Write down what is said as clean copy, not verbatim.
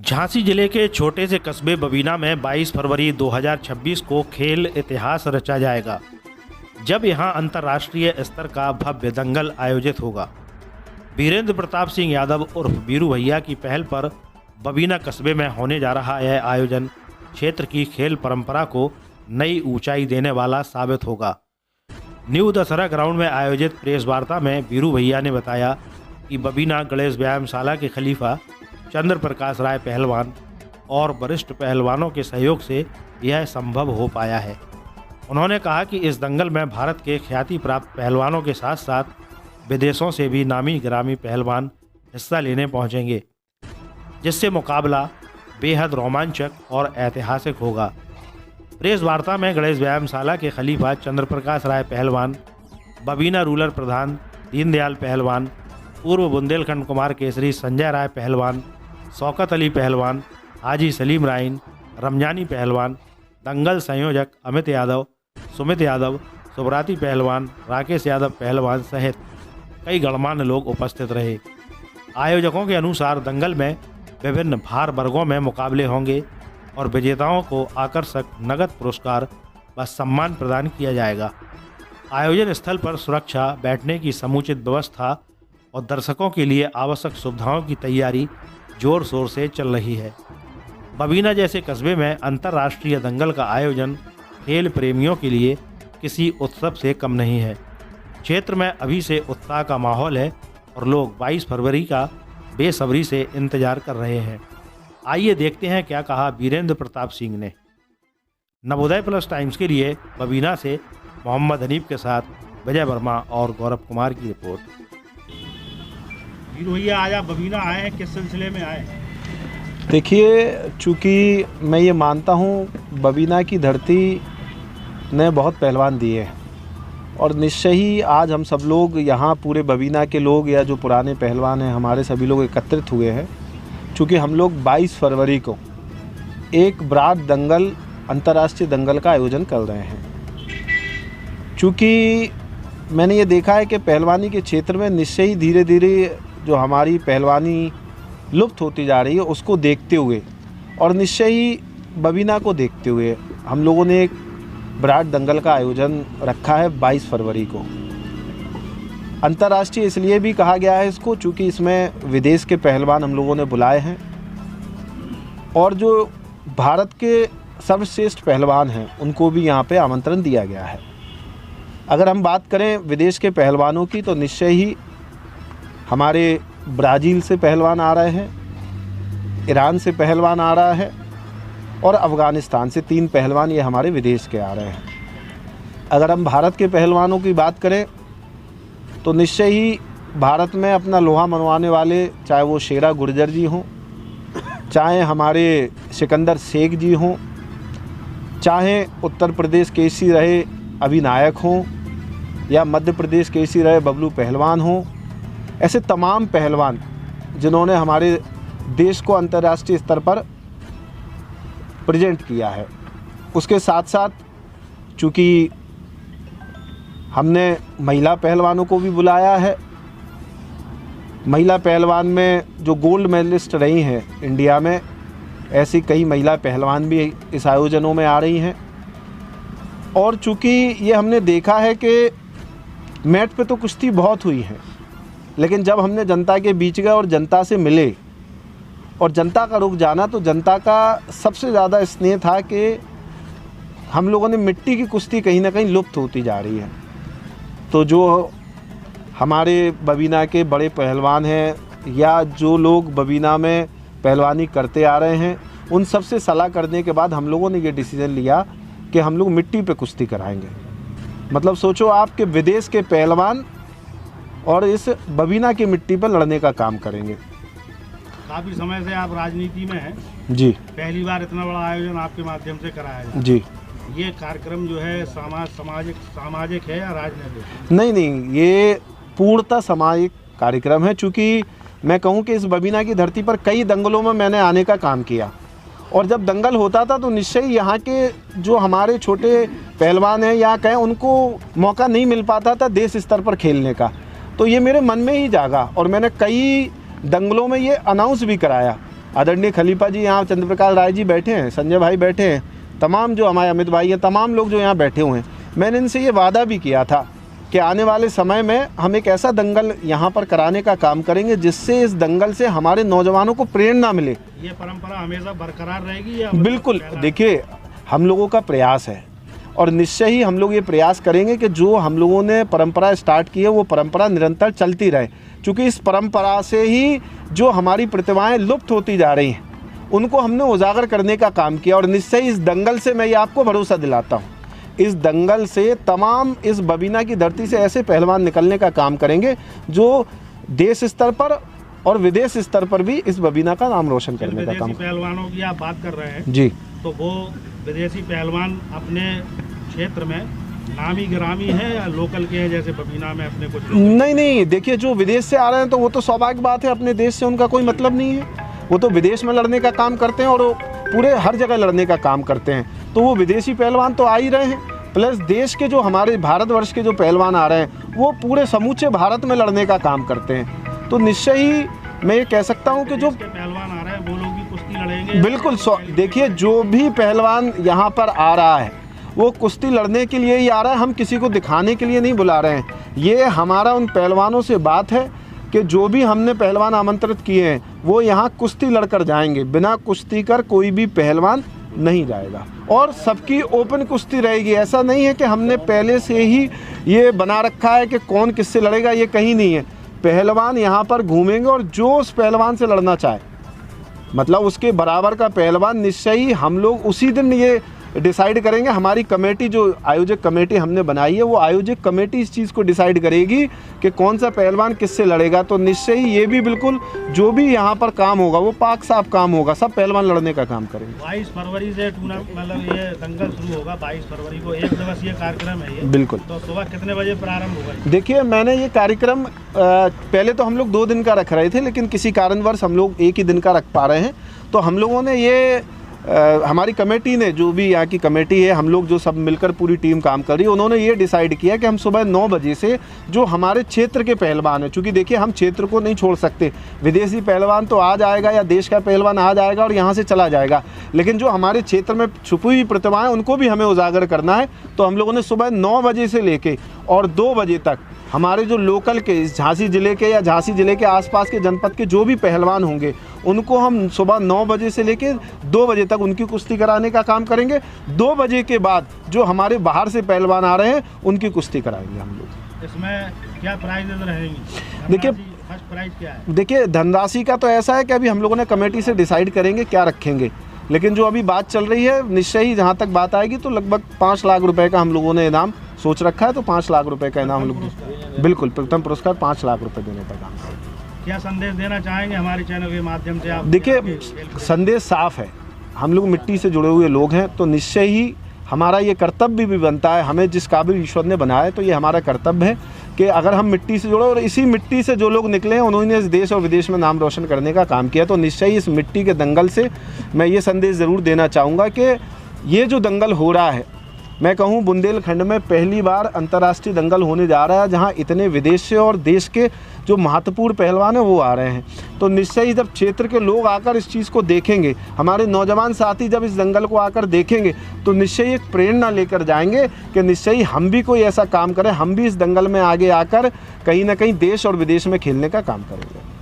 झांसी जिले के छोटे से कस्बे बबीना में 22 फरवरी 2026 को खेल इतिहास रचा जाएगा, जब यहां अंतर्राष्ट्रीय स्तर का भव्य दंगल आयोजित होगा। वीरेंद्र प्रताप सिंह यादव उर्फ वीरू भैया की पहल पर बबीना कस्बे में होने जा रहा यह आयोजन क्षेत्र की खेल परंपरा को नई ऊंचाई देने वाला साबित होगा। न्यू दशहरा ग्राउंड में आयोजित प्रेस वार्ता में वीरू भैया ने बताया कि बबीना गणेश व्यायामशाला के खलीफा चंद्र प्रकाश राय पहलवान और वरिष्ठ पहलवानों के सहयोग से यह संभव हो पाया है। उन्होंने कहा कि इस दंगल में भारत के ख्याति प्राप्त पहलवानों के साथ साथ विदेशों से भी नामी गिरामी पहलवान हिस्सा लेने पहुंचेंगे, जिससे मुकाबला बेहद रोमांचक और ऐतिहासिक होगा। प्रेस वार्ता में गणेश व्यायामशाला के खलीफा चंद्र प्रकाश राय पहलवान, बबीना रूरल प्रधान दीनदयाल पहलवान, पूर्व बुंदेलखंड कुमार केसरी संजय राय पहलवान, शौकत अली पहलवान, हाजी सलीम राइन, रमजानी पहलवान, दंगल संयोजक अमित यादव, सुमित यादव, सुब्राती पहलवान, राकेश यादव पहलवान सहित कई गणमान्य लोग उपस्थित रहे। आयोजकों के अनुसार दंगल में विभिन्न भार वर्गों में मुकाबले होंगे और विजेताओं को आकर्षक नगद पुरस्कार व सम्मान प्रदान किया जाएगा। आयोजन स्थल पर सुरक्षा, बैठने की समुचित व्यवस्था और दर्शकों के लिए आवश्यक सुविधाओं की तैयारी जोर शोर से चल रही है। बबीना जैसे कस्बे में अंतर्राष्ट्रीय दंगल का आयोजन खेल प्रेमियों के लिए किसी उत्सव से कम नहीं है। क्षेत्र में अभी से उत्साह का माहौल है और लोग 22 फरवरी का बेसब्री से इंतजार कर रहे हैं। आइए देखते हैं क्या कहा वीरेंद्र प्रताप सिंह ने। नवोदय प्लस टाइम्स के लिए बबीना से मोहम्मद हनीफ के साथ विजय वर्मा और गौरव कुमार की रिपोर्ट। वीरू भैया, आज आप बबीना आए हैं, किस सिलसिले में आए? देखिए, चूँकि मैं ये मानता हूँ बबीना की धरती ने बहुत पहलवान दिए हैं और निश्चय ही आज हम सब लोग यहाँ पूरे बबीना के लोग या जो पुराने पहलवान हैं हमारे सभी लोग एकत्रित हुए हैं, चूँकि हम लोग 22 फरवरी को एक ब्राड दंगल, अंतर्राष्ट्रीय दंगल का आयोजन कर रहे हैं। चूँकि मैंने ये देखा है कि पहलवानी के क्षेत्र में निश्चय ही धीरे धीरे जो हमारी पहलवानी लुप्त होती जा रही है उसको देखते हुए और निश्चय ही बबीना को देखते हुए हम लोगों ने एक ब्राड दंगल का आयोजन रखा है 22 फरवरी को। अंतर्राष्ट्रीय इसलिए भी कहा गया है इसको चूँकि इसमें विदेश के पहलवान हम लोगों ने बुलाए हैं और जो भारत के सर्वश्रेष्ठ पहलवान हैं उनको भी यहाँ पे आमंत्रण दिया गया है। अगर हम बात करें विदेश के पहलवानों की तो निश्चय ही हमारे ब्राज़ील से पहलवान आ रहे हैं, ईरान से पहलवान आ रहा है और अफ़गानिस्तान से 3 पहलवान ये हमारे विदेश के आ रहे हैं। अगर हम भारत के पहलवानों की बात करें तो निश्चय ही भारत में अपना लोहा मनवाने वाले, चाहे वो शेरा गुर्जर जी हों, चाहे हमारे सिकंदर शेख जी हों, चाहे उत्तर प्रदेश केसी रहे अभिनायक हों या मध्य प्रदेश केसी रहे बबलू पहलवान हों, ऐसे तमाम पहलवान जिन्होंने हमारे देश को अंतर्राष्ट्रीय स्तर पर प्रेजेंट किया है। उसके साथ साथ चूँकि हमने महिला पहलवानों को भी बुलाया है। महिला पहलवान में जो गोल्ड मेडलिस्ट रही हैं इंडिया में, ऐसी कई महिला पहलवान भी इस आयोजनों में आ रही हैं। और चूँकि ये हमने देखा है कि मैट पे तो कुश्ती बहुत हुई है, लेकिन जब हमने जनता के बीच गए और जनता से मिले और जनता का रुख जाना तो जनता का सबसे ज़्यादा स्नेह था कि हम लोगों ने मिट्टी की कुश्ती कहीं ना कहीं लुप्त होती जा रही है। तो जो हमारे बबीना के बड़े पहलवान हैं या जो लोग बबीना में पहलवानी करते आ रहे हैं उन सब से सलाह करने के बाद हम लोगों ने ये डिसीज़न लिया कि हम लोग मिट्टी पे कुश्ती कराएंगे। मतलब सोचो आपके विदेश के पहलवान और इस बबीना की मिट्टी पर लड़ने का काम करेंगे। काफ़ी समय से आप राजनीति में हैं जी, पहली बार इतना बड़ा आयोजन आपके माध्यम से कराया जाए जी। ये कार्यक्रम जो है सामाजिक है या राजनीतिक? नहीं, ये पूर्णतः सामाजिक कार्यक्रम है। चूँकि मैं कहूँ कि इस बबीना की धरती पर कई दंगलों में मैंने आने का काम किया और जब दंगल होता था तो निश्चय यहाँ के जो हमारे छोटे पहलवान हैं या कहें उनको मौका नहीं मिल पाता था देश स्तर पर खेलने का। तो ये मेरे मन में ही जागा और मैंने कई दंगलों में ये अनाउंस भी कराया आदरणीय खलीफा जी यहाँ, चंद्रप्रकाश राय जी बैठे हैं, संजय भाई बैठे हैं, तमाम जो हमारे अमित भाई हैं, तमाम लोग जो यहाँ बैठे हुए हैं। मैंने इनसे ये वादा भी किया था कि आने वाले समय में हम एक ऐसा दंगल यहाँ पर कराने का काम करेंगे जिससे इस दंगल से हमारे नौजवानों को प्रेरणा मिले। ये परंपरा हमेशा बरकरार रहेगी या बिल्कुल, देखिए हम लोगों का प्रयास है और निश्चय ही हम लोग ये प्रयास करेंगे कि जो हम लोगों ने परंपरा स्टार्ट की है वो परंपरा निरंतर चलती रहे, क्योंकि इस परंपरा से ही जो हमारी प्रतिभाएं लुप्त होती जा रही हैं उनको हमने उजागर करने का काम किया। और निश्चय इस दंगल से मैं ये आपको भरोसा दिलाता हूँ, इस दंगल से तमाम इस बबीना की धरती से ऐसे पहलवान निकलने का काम करेंगे जो देश स्तर पर और विदेश स्तर पर भी इस बबीना का नाम रोशन करने का काम। पहलवानों की आप बात कर रहे हैं जी, तो वो विदेशी पहलवान अपने क्षेत्र में नामी गिरामी है या लोकल के हैं, जैसे बबीना में अपने कुछ? नहीं, देखिए जो विदेश से आ रहे हैं तो वो तो सौभाग्य बात है, अपने देश से उनका कोई मतलब नहीं है, वो तो विदेश में लड़ने का काम करते हैं और पूरे हर जगह लड़ने का काम करते हैं, तो वो विदेशी पहलवान तो आ ही रहे हैं। प्लस देश के जो हमारे भारतवर्ष के जो पहलवान आ रहे हैं वो पूरे समूचे भारत में लड़ने का काम करते हैं। तो निश्चय ही मैं ये कह सकता हूँ कि जो पहलवान आ रहे हैं वो लोग भी कुश्ती लड़ेंगे। बिल्कुल, देखिए जो भी पहलवान यहाँ पर आ रहा है वो कुश्ती लड़ने के लिए ही आ रहा है, हम किसी को दिखाने के लिए नहीं बुला रहे हैं। ये हमारा उन पहलवानों से बात है कि जो भी हमने पहलवान आमंत्रित किए हैं वो यहाँ कुश्ती लड़कर जाएंगे, बिना कुश्ती कर कोई भी पहलवान नहीं जाएगा और सबकी ओपन कुश्ती रहेगी। ऐसा नहीं है कि हमने पहले से ही ये बना रखा है कि कौन किससे लड़ेगा, ये कहीं नहीं है। पहलवान यहाँ पर घूमेंगे और जो उस पहलवान से लड़ना चाहे, मतलब उसके बराबर का पहलवान, निश्चय ही हम लोग उसी दिन ये डिसाइड करेंगे। हमारी कमेटी जो आयोजक कमेटी हमने बनाई है वो आयोजक कमेटी इस चीज़ को डिसाइड करेगी कि कौन सा पहलवान किससे लड़ेगा। तो निश्चय ही ये भी बिल्कुल जो भी यहाँ पर काम होगा वो पाक साफ काम होगा, सब पहलवान लड़ने का काम करेंगे। 22 फरवरी से मतलब ये दंगल शुरू होगा, 22 फरवरी को 1 दिवसीय कार्यक्रम है ये। बिल्कुल। तो सुबह कितने बजे प्रारंभ होगा? देखिए मैंने ये कार्यक्रम पहले तो हम लोग 2 दिन का रख रहे थे, लेकिन किसी कारणवश हम लोग 1 ही दिन का रख पा रहे हैं। तो हम लोगों ने ये हमारी कमेटी ने, जो भी यहाँ की कमेटी है, हम लोग जो सब मिलकर पूरी टीम काम कर रही है, उन्होंने ये डिसाइड किया कि हम सुबह 9 बजे से जो हमारे क्षेत्र के पहलवान हैं, चूँकि देखिए हम क्षेत्र को नहीं छोड़ सकते, विदेशी पहलवान तो आ जाएगा या देश का पहलवान आ जाएगा और यहाँ से चला जाएगा, लेकिन जो हमारे क्षेत्र में छुपी हुई प्रतिभाएँ उनको भी हमें उजागर करना है। तो हम लोगों ने सुबह 9 बजे से लेके और 2 बजे तक हमारे जो लोकल के झांसी ज़िले के या झांसी ज़िले के आसपास के जनपद के जो भी पहलवान होंगे उनको हम सुबह 9 बजे से लेके 2 बजे तक उनकी कुश्ती कराने का काम करेंगे। 2 बजे के बाद जो हमारे बाहर से पहलवान आ रहे हैं उनकी कुश्ती कराएंगे हम लोग। इसमें क्या प्राइजेज रहेंगी? देखिए फर्स्ट प्राइज क्या है? देखिए धनराशि का तो ऐसा है कि अभी हम लोगों ने कमेटी से डिसाइड करेंगे क्या रखेंगे, लेकिन जो अभी बात चल रही है निश्चय ही जहाँ तक बात आएगी तो लगभग 5 लाख रुपए का हम लोगों ने इनाम सोच रखा है। तो 5 लाख रुपए का इनाम हम लोग, बिल्कुल प्रथम पुरस्कार 5 लाख रुपए देने का काम करेंगे। क्या संदेश देना चाहेंगे हमारे चैनल के माध्यम से आप? देखिए संदेश साफ है, हम लोग मिट्टी से जुड़े हुए लोग हैं, तो निश्चय ही हमारा ये कर्तव्य भी बनता है, हमें जिस काबिल ईश्वर ने बनाया है तो ये हमारा कर्तव्य है कि अगर हम मिट्टी से जुड़े और इसी मिट्टी से जो लोग निकले हैं उन्होंने इस देश और विदेश में नाम रोशन करने का काम किया। तो निश्चय ही इस मिट्टी के दंगल से मैं ये संदेश ज़रूर देना चाहूँगा कि ये जो दंगल हो रहा है, मैं कहूँ बुंदेलखंड में पहली बार अंतर्राष्ट्रीय दंगल होने जा रहा है जहाँ इतने विदेश से और देश के जो महत्वपूर्ण पहलवान हैं वो आ रहे हैं। तो निश्चय ही जब क्षेत्र के लोग आकर इस चीज़ को देखेंगे, हमारे नौजवान साथी जब इस दंगल को आकर देखेंगे तो निश्चय ही एक प्रेरणा लेकर जाएंगे कि निश्चय ही हम भी कोई ऐसा काम करें, हम भी इस दंगल में आगे आकर कहीं ना कहीं देश और विदेश में खेलने का काम करेंगे।